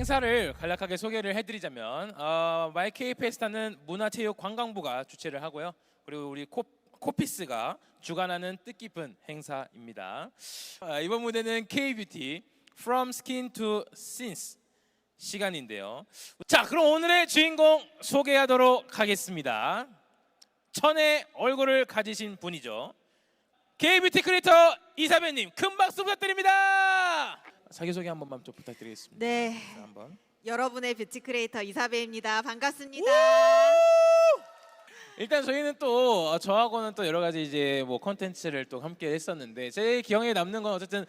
행사를 간략하게 소개를 해드리자면 마이케이 페스타는 문화체육관광부가 주최를 하고요. 그리고 우리 코피스가 주관하는 뜻깊은 행사입니다. 이번 무대는 K-뷰티 From Skin to Sense 시간인데요. 자, 그럼 오늘의 주인공 소개하도록 하겠습니다. 천의 얼굴을 가지신 분이죠. K-뷰티 크리에이터 이사배님, 큰 박수 부탁드립니다. 자기소개 한 번만 좀 부탁드리겠습니다. 네, 한번. 여러분의 뷰티 크리에이터 이사배입니다. 반갑습니다. 일단 저희는 또 저하고는 또 여러 가지 이제 뭐 콘텐츠를 또 함께 했었는데 제 기억에 남는 건 어쨌든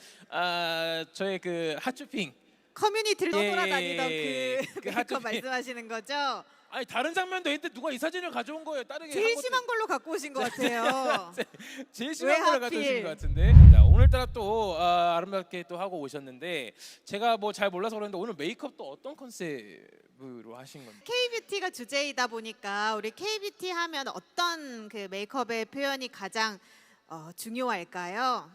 저의 그 핫쇼핑 커뮤니티를 떠돌아다니던 예, 그 그 메이크업 핫쇼핑. 말씀하시는 거죠? 아니 다른 장면도 있는데 누가 이 사진을 가져온 거예요. 다르게 제일 한 것도 심한 걸로 갖고 오신 것 같아요. 제일 왜 심한 거를 하필? 가져오신 것 같은데. 자, 오늘따라 또 아름답게 또 하고 오셨는데 제가 뭐 잘 몰라서 그러는데 오늘 메이크업도 어떤 컨셉으로 하신 건지. K-뷰티가 주제이다 보니까 우리 K-뷰티 하면 어떤 그 메이크업의 표현이 가장 중요할까요?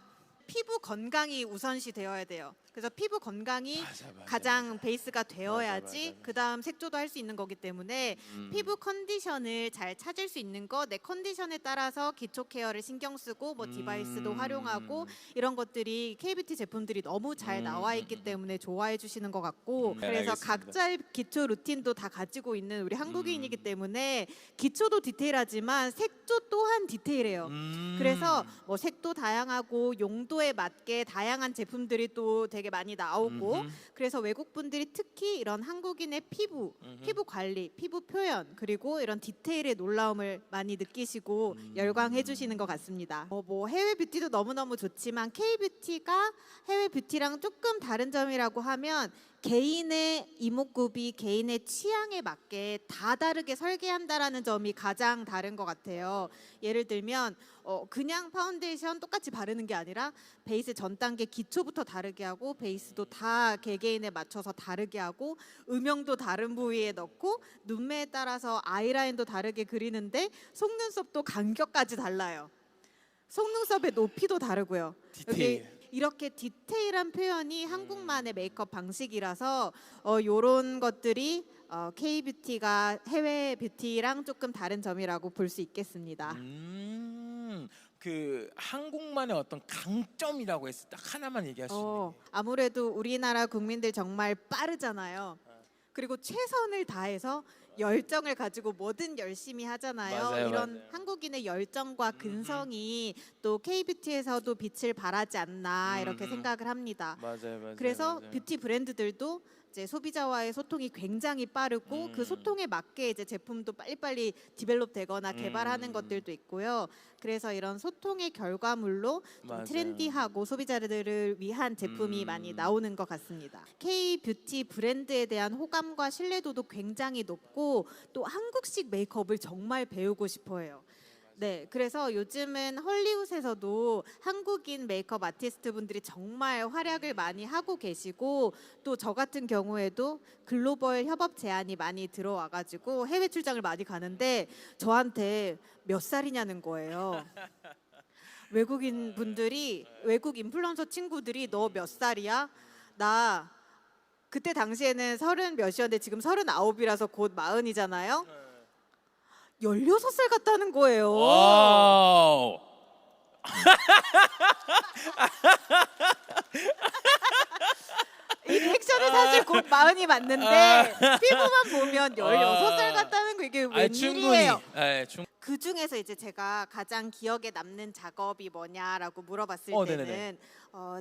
피부 건강이 우선시 되어야 돼요. 그래서 피부 건강이 맞아, 가장 베이스가 되어야지 맞아. 그 다음 색조도 할 수 있는 거기 때문에 피부 컨디션을 잘 찾을 수 있는 거, 내 컨디션에 따라서 기초 케어를 신경 쓰고 뭐 디바이스도 활용하고 이런 것들이 K-뷰티 제품들이 너무 잘 나와 있기 때문에 좋아해 주시는 것 같고 네, 그래서 알겠습니다. 각자의 기초 루틴도 다 가지고 있는 우리 한국인이기 때문에 기초도 디테일하지만 색조 또한 디테일해요. 그래서 뭐 색도 다양하고 용도에 맞게 다양한 제품들이 또 되게 많이 나오고 그래서 외국 분들이 특히 이런 한국인의 피부 관리, 피부 표현 그리고 이런 디테일의 놀라움을 많이 느끼시고 열광해 주시는 것 같습니다. 뭐 해외 뷰티도 너무너무 좋지만 K-뷰티가 해외 뷰티랑 조금 다른 점이라고 하면 개인의 이목구비, 개인의 취향에 맞게 다 다르게 설계한다라는 점이 가장 다른 것 같아요. 예를 들면 그냥 파운데이션 똑같이 바르는 게 아니라 베이스 전 단계 기초부터 다르게 하고 베이스도 다 개개인에 맞춰서 다르게 하고 음영도 다른 부위에 넣고 눈매에 따라서 아이라인도 다르게 그리는데 속눈썹도 간격까지 달라요. 속눈썹의 높이도 다르고요. 디테일. 여기 이렇게 디테일한 표현이 한국만의 메이크업 방식이라서 이런 것들이 K-뷰티가 해외 뷰티랑 조금 다른 점이라고 볼 수 있겠습니다. 그 한국만의 어떤 강점이라고 했을 때 딱 하나만 얘기할 수 있는 게. 아무래도 우리나라 국민들 정말 빠르잖아요. 그리고 최선을 다해서 열정을 가지고 뭐든 열심히 하잖아요. 맞아요, 이런 맞아요. 한국인의 열정과 근성이 또 K-뷰티에서도 빛을 발하지 않나 이렇게 생각을 합니다. 맞아요. 그래서 뷰티 브랜드들도 이제 소비자와의 소통이 굉장히 빠르고 그 소통에 맞게 이제 제품도 빨리빨리 디벨롭 되거나 개발하는 것들도 있고요. 그래서 이런 소통의 결과물로 좀 맞아요. 트렌디하고 소비자들을 위한 제품이 많이 나오는 것 같습니다. K-뷰티 브랜드에 대한 호감과 신뢰도도 굉장히 높고 또 한국식 메이크업을 정말 배우고 싶어 해요. 네, 그래서 요즘은 헐리우드에서도 한국인 메이크업 아티스트 분들이 정말 활약을 많이 하고 계시고 또 저 같은 경우에도 글로벌 협업 제안이 많이 들어와가지고 해외 출장을 많이 가는데 저한테 몇 살이냐는 거예요. 외국인 분들이 외국 인플루언서 친구들이 너 몇 살이야? 나 그때 당시에는 30 몇이었는데 지금 39이라서 곧 40이잖아요. 16살 같다는 거예요. 와우. 이 리액션은 사실 곧 40이 맞는데 피부만 보면 16살 같다는 거 이게 웬일이에요. 그 중에서 이제 제가 가장 기억에 남는 작업이 뭐냐라고 물어봤을 때는 네네네.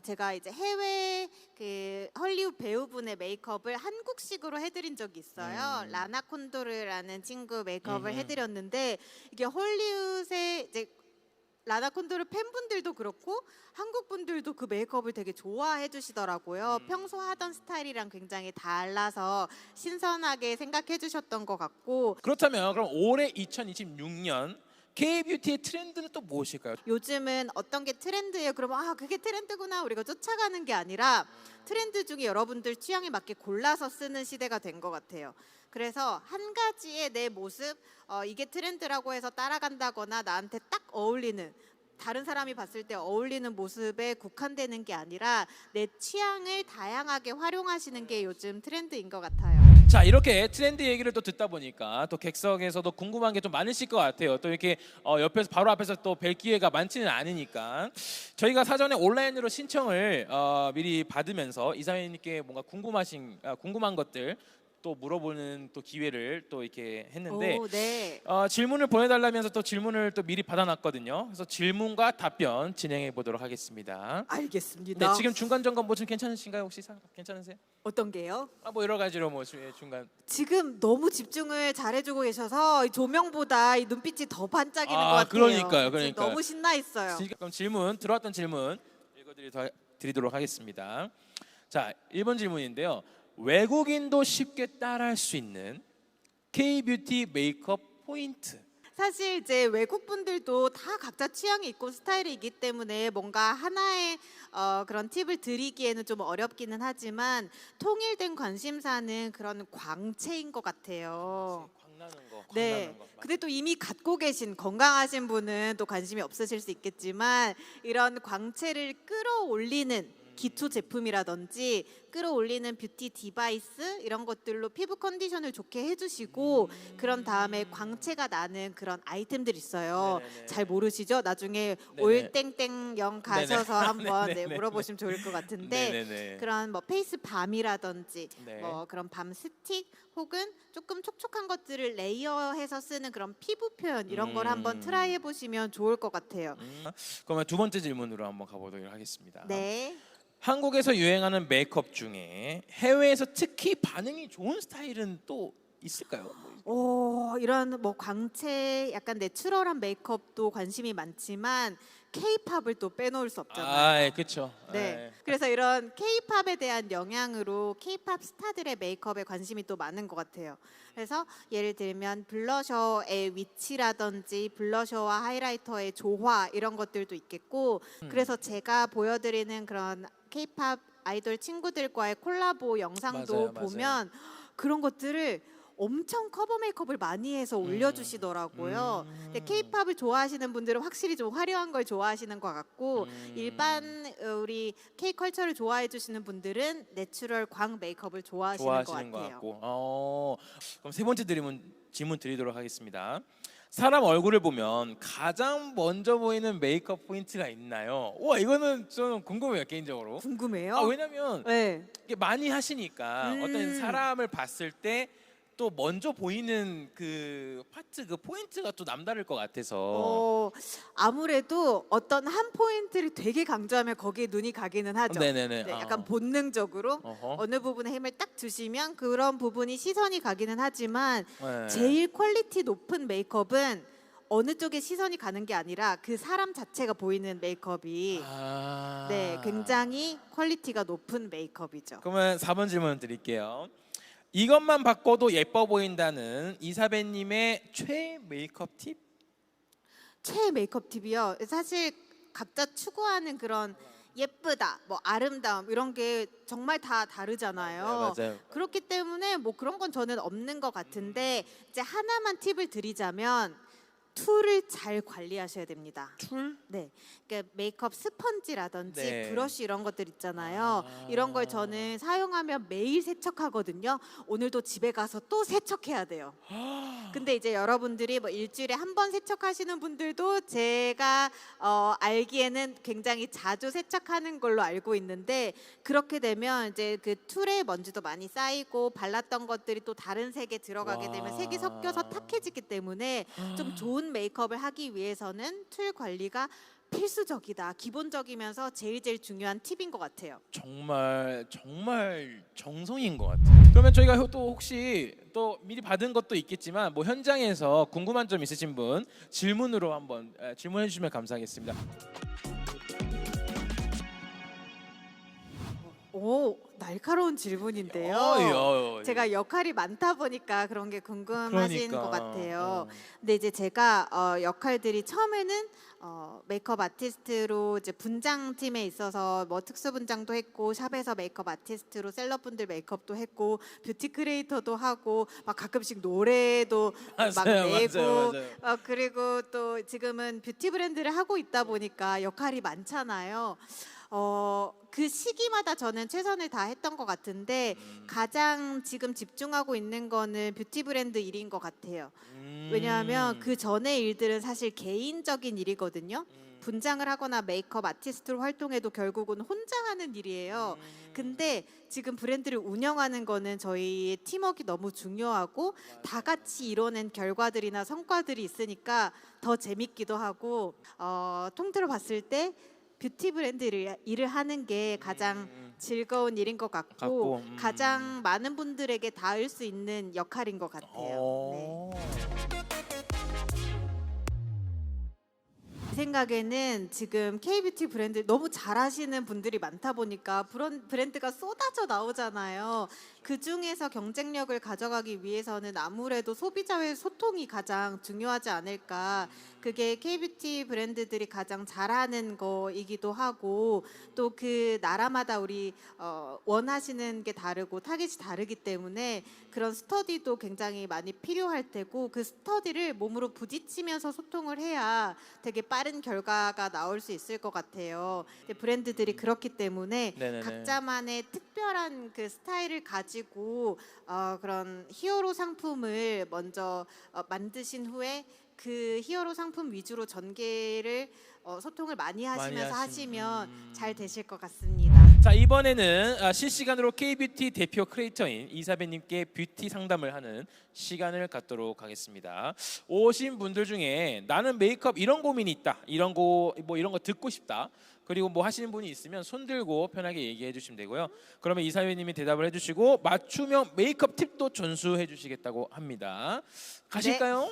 제가 이제 해외 그 헐리우드 배우분의 메이크업을 한국식으로 해드린 적이 있어요. 라나 콘도르라는 친구 메이크업을 해드렸는데 이게 헐리우드의 이제 라나 콘도르 팬분들도 그렇고 한국 분들도 그 메이크업을 되게 좋아해 주시더라고요. 평소 하던 스타일이랑 굉장히 달라서 신선하게 생각해 주셨던 것 같고 그렇다면 그럼 올해 2026년 K-뷰티의 트렌드는 또 무엇일까요? 요즘은 어떤 게 트렌드예요? 그러면 그게 트렌드구나 우리가 쫓아가는 게 아니라 트렌드 중에 여러분들 취향에 맞게 골라서 쓰는 시대가 된 것 같아요. 그래서 한 가지의 내 모습 이게 트렌드라고 해서 따라간다거나 나한테 딱 어울리는 다른 사람이 봤을 때 어울리는 모습에 국한되는 게 아니라 내 취향을 다양하게 활용하시는 게 요즘 트렌드인 것 같아요. 자, 이렇게 트렌드 얘기를 또 듣다 보니까 또 객석에서도 궁금한 게 좀 많으실 것 같아요. 또 이렇게 옆에서 바로 앞에서 또 뵐 기회가 많지는 않으니까 저희가 사전에 온라인으로 신청을 미리 받으면서 이사회님께 뭔가 궁금한 것들 또 물어보는 또 기회를 또 이렇게 했는데 오, 네. 질문을 보내달라면서 또 질문을 또 미리 받아놨거든요. 그래서 질문과 답변 진행해 보도록 하겠습니다. 알겠습니다. 네, 지금 중간 점검 뭐 좀 괜찮으신가요? 혹시 괜찮으세요? 어떤 게요? 뭐 여러 가지로 뭐 중간. 지금 너무 집중을 잘해주고 계셔서 이 조명보다 이 눈빛이 더 반짝이는 것 같아요. 그러니까요. 지금 너무 신나 있어요. 그럼 들어왔던 질문 읽어드리도록 하겠습니다. 자, 1번 질문인데요. 외국인도 쉽게 따라할 수 있는 K-뷰티 메이크업 포인트. 사실 이제 외국 분들도 다 각자 취향이 있고 스타일이 있기 때문에 뭔가 하나의 그런 팁을 드리기에는 좀 어렵기는 하지만 통일된 관심사는 그런 광채인 것 같아요. 광나는 거. 네. 근데 또 이미 갖고 계신 건강하신 분은 또 관심이 없으실 수 있겠지만 이런 광채를 끌어올리는 기초 제품이라든지 끌어올리는 뷰티 디바이스 이런 것들로 피부 컨디션을 좋게 해주시고 그런 다음에 광채가 나는 그런 아이템들 있어요. 네네네. 잘 모르시죠? 나중에 네네. 올땡땡영 가셔서 한번 네네네. 물어보시면 좋을 것 같은데 네네네. 그런 뭐 페이스 밤이라든지 네. 뭐 그런 밤 스틱 혹은 조금 촉촉한 것들을 레이어해서 쓰는 그런 피부 표현 이런 걸 한번 트라이 해보시면 좋을 것 같아요. 그러면 두 번째 질문으로 한번 가보도록 하겠습니다. 네. 한국에서 유행하는 메이크업 중에 해외에서 특히 반응이 좋은 스타일은 또 있을까요? 이런 뭐 광채 약간 내추럴한 메이크업도 관심이 많지만 K-팝을 또 빼놓을 수 없잖아요. 그렇죠. 네. 그래서 이런 K-팝에 대한 영향으로 K-팝 스타들의 메이크업에 관심이 또 많은 것 같아요. 그래서 예를 들면 블러셔의 위치라든지 블러셔와 하이라이터의 조화 이런 것들도 있겠고 그래서 제가 보여드리는 그런 K-팝 아이돌 친구들과의 콜라보 영상도 맞아요. 보면 그런 것들을 엄청 커버 메이크업을 많이 해서 올려주시더라고요. 근데 K-팝을 좋아하시는 분들은 확실히 좀 화려한 걸 좋아하시는 것 같고 일반 우리 K-컬처를 좋아해 주시는 분들은 내추럴 광 메이크업을 좋아하시는 것 같아요. 같고. 그럼 세 번째 질문 드리도록 하겠습니다. 사람 얼굴을 보면 가장 먼저 보이는 메이크업 포인트가 있나요? 이거는 좀 궁금해요, 개인적으로. 궁금해요? 왜냐면 네. 이게 많이 하시니까 어떤 사람을 봤을 때 또 먼저 보이는 그 파트, 그 포인트가 또 남다를 것 같아서. 아무래도 어떤 한 포인트를 되게 강조하면 거기에 눈이 가기는 하죠. 네네네. 네, 약간 본능적으로 어허. 어느 부분에 힘을 딱 주시면 그런 부분이 시선이 가기는 하지만 네. 제일 퀄리티 높은 메이크업은 어느 쪽에 시선이 가는 게 아니라 그 사람 자체가 보이는 메이크업이 네, 굉장히 퀄리티가 높은 메이크업이죠. 그러면 4번 질문 드릴게요. 이것만 바꿔도 예뻐 보인다는 이사배님의 최애 메이크업 팁? 최애 메이크업 팁이요. 사실 각자 추구하는 그런 예쁘다, 뭐 아름다움 이런 게 정말 다 다르잖아요. 맞아요. 그렇기 때문에 뭐 그런 건 저는 없는 것 같은데 이제 하나만 팁을 드리자면 툴을 잘 관리하셔야 됩니다. 툴? 네, 그러니까 메이크업 스펀지라든지 네. 브러쉬 이런 것들 있잖아요. 이런 걸 저는 사용하면 매일 세척하거든요. 오늘도 집에 가서 또 세척해야 돼요. 근데 이제 여러분들이 뭐 일주일에 한 번 세척하시는 분들도 제가 알기에는 굉장히 자주 세척하는 걸로 알고 있는데 그렇게 되면 이제 그 툴에 먼지도 많이 쌓이고 발랐던 것들이 또 다른 색에 들어가게 되면 색이 섞여서 탁해지기 때문에 좀 좋은 메이크업을 하기 위해서는 툴 관리가 필수적이다. 기본적이면서 제일 중요한 팁인 것 같아요. 정말 정성인 것 같아요. 그러면 저희가 또 혹시 또 미리 받은 것도 있겠지만 뭐 현장에서 궁금한 점 있으신 분 질문으로 한번 질문해 주시면 감사하겠습니다. 오, 날카로운 질문인데요. 제가 역할이 많다 보니까 그런 게 궁금하신 그러니까. 것 같아요. 근데 이제 제가 역할들이 처음에는 메이크업 아티스트로 이제 분장팀에 있어서 뭐 특수 분장도 했고 샵에서 메이크업 아티스트로 셀럽분들 메이크업도 했고 뷰티 크리에이터도 하고 막 가끔씩 노래도 막 맞아요, 내고 맞아요. 그리고 또 지금은 뷰티 브랜드를 하고 있다 보니까 역할이 많잖아요. 그 시기마다 저는 최선을 다했던 것 같은데 가장 지금 집중하고 있는 거는 뷰티 브랜드 일인 것 같아요. 왜냐하면 그 전의 일들은 사실 개인적인 일이거든요. 분장을 하거나 메이크업 아티스트로 활동해도 결국은 혼자 하는 일이에요. 근데 지금 브랜드를 운영하는 거는 저희의 팀워크가 너무 중요하고 다 같이 이뤄낸 결과들이나 성과들이 있으니까 더 재밌기도 하고 통틀어 봤을 때 뷰티 브랜드 일을 하는 게 가장 즐거운 일인 것 같고 가장 많은 분들에게 닿을 수 있는 역할인 것 같아요. 네. 제 생각에는 지금 K뷰티 브랜드 너무 잘하시는 분들이 많다 보니까 브랜드가 쏟아져 나오잖아요. 그 중에서 경쟁력을 가져가기 위해서는 아무래도 소비자와의 소통이 가장 중요하지 않을까. 그게 K뷰티 브랜드들이 가장 잘하는 거이기도 하고 또 그 나라마다 우리 원하시는 게 다르고 타깃이 다르기 때문에 그런 스터디도 굉장히 많이 필요할 테고 그 스터디를 몸으로 부딪히면서 소통을 해야 되게 빠른 결과가 나올 수 있을 것 같아요. 근데 브랜드들이 그렇기 때문에 네네네. 각자만의 특별한 그 스타일을 가지고 그런 히어로 상품을 먼저 만드신 후에 그 히어로 상품 위주로 전개를 소통을 많이 하시면서 하시면 잘 되실 것 같습니다. 자, 이번에는 실시간으로 K뷰티 대표 크리에이터인 이사배님께 뷰티 상담을 하는 시간을 갖도록 하겠습니다. 오신 분들 중에 나는 메이크업 이런 고민이 있다, 이런 거 듣고 싶다, 그리고 뭐 하시는 분이 있으면 손 들고 편하게 얘기해 주시면 되고요. 그러면 이사배님이 대답을 해주시고 맞춤형 메이크업 팁도 전수해 주시겠다고 합니다. 가실까요?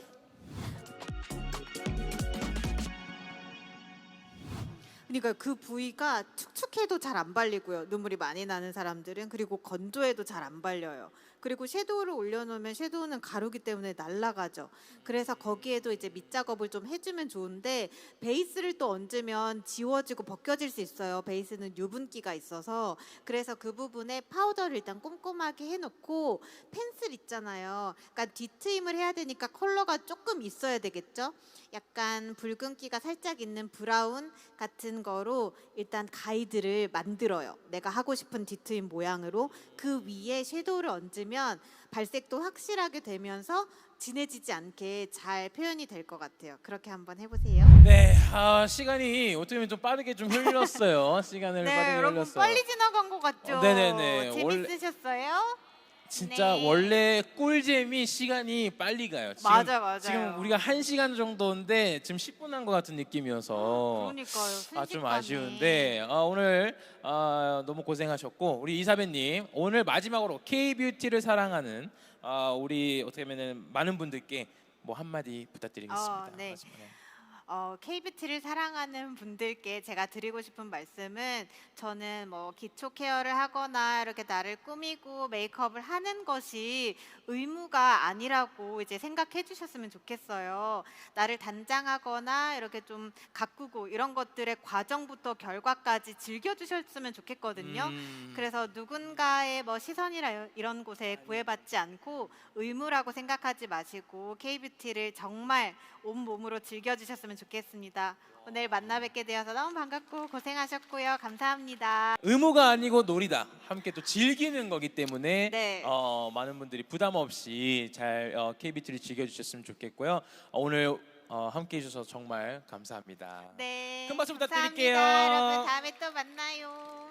그러니까 그 부위가 축축해도 잘 안 발리고요. 눈물이 많이 나는 사람들은 그리고 건조해도 잘 안 발려요. 그리고 섀도우를 올려놓으면 섀도우는 가루기 때문에 날아가죠. 그래서 거기에도 이제 밑작업을 좀 해주면 좋은데 베이스를 또 얹으면 지워지고 벗겨질 수 있어요. 베이스는 유분기가 있어서 그래서 그 부분에 파우더를 일단 꼼꼼하게 해놓고 펜슬 있잖아요. 그러니까 뒤트임을 해야 되니까 컬러가 조금 있어야 되겠죠. 약간 붉은기가 살짝 있는 브라운 같은 거로 일단 가이드를 만들어요. 내가 하고 싶은 뒤트임 모양으로 그 위에 섀도우를 얹으면 발색도 확실하게 되면서 진해지지 않게 잘 표현이 될 것 같아요. 그렇게 한번 해보세요. 네, 시간이 어떻게 보면 좀 빠르게 좀 흘렀어요. 시간을 네, 빠르게 여러분 흘렀어요. 빨리 지나간 것 같죠? 네네네. 재밌으셨어요? 진짜 네. 원래 꿀잼이 시간이 빨리 가요. 지금, 맞아요. 지금 우리가 1시간 정도인데 지금 10분 한 것 같은 느낌이어서 그러니까요. 좀 아쉬운데 오늘 너무 고생하셨고 우리 이사배님 오늘 마지막으로 K뷰티를 사랑하는 우리 어떻게 보면은 많은 분들께 뭐 한마디 부탁드리겠습니다. 네. 마지막에. K뷰티를 사랑하는 분들께 제가 드리고 싶은 말씀은 저는 뭐 기초 케어를 하거나 이렇게 나를 꾸미고 메이크업을 하는 것이 의무가 아니라고 이제 생각해 주셨으면 좋겠어요. 나를 단장하거나 이렇게 좀 가꾸고 이런 것들의 과정부터 결과까지 즐겨 주셨으면 좋겠거든요. 그래서 누군가의 뭐 시선이나 이런 곳에 구애받지 않고 의무라고 생각하지 마시고 K뷰티를 정말 온몸으로 즐겨주셨으면 좋겠습니다. 오늘 만나 뵙게 되어서 너무 반갑고 고생하셨고요. 감사합니다. 의무가 아니고 놀이다. 함께 또 즐기는 거기 때문에 네. 많은 분들이 부담 없이 잘 K뷰티를 즐겨주셨으면 좋겠고요. 오늘 함께 해주셔서 정말 감사합니다. 네. 큰 박수 감사합니다. 부탁드릴게요. 여러분 다음에 또 만나요.